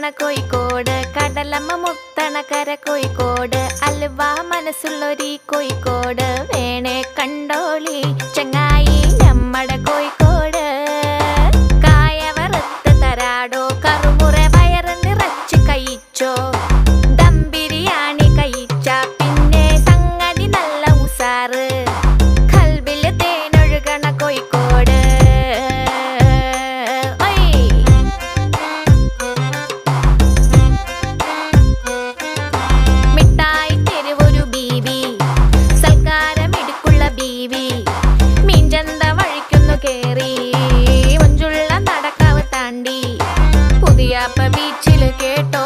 മുത്തണ കോഴിക്കോട്, കടലമ്മ മുത്തണ കര കോഴിക്കോട്, അലുവ മനസ്സുള്ളൊരീ കോഴിക്കോട്, വേണേ കണ്ടോളി ചങ്ങായി നമ്മടെ കോഴിക്കോട്. കായ വറുത്ത് തരാടോ, കറുമുറ വയറ് നിറച്ച് കഴിച്ചോ, ദം ബിരിയാണി കഴിച്ച പിന്നെ സംഗതി നല്ല ഉസാറ്, കൽബില് തേനൊഴുകണ കോഴിക്കോട്. മിഠായി തെരുവൊരു ബീവി, സൽക്കാരമിടുക്കുള്ള ബീവി, മീൻചന്ത വഴിക്കുന്നു കേറി, മഞ്ചുള്ള നടക്കാവ് താണ്ടി, പുതിയാപ്പ ബീച്ചില് കേട്ടോ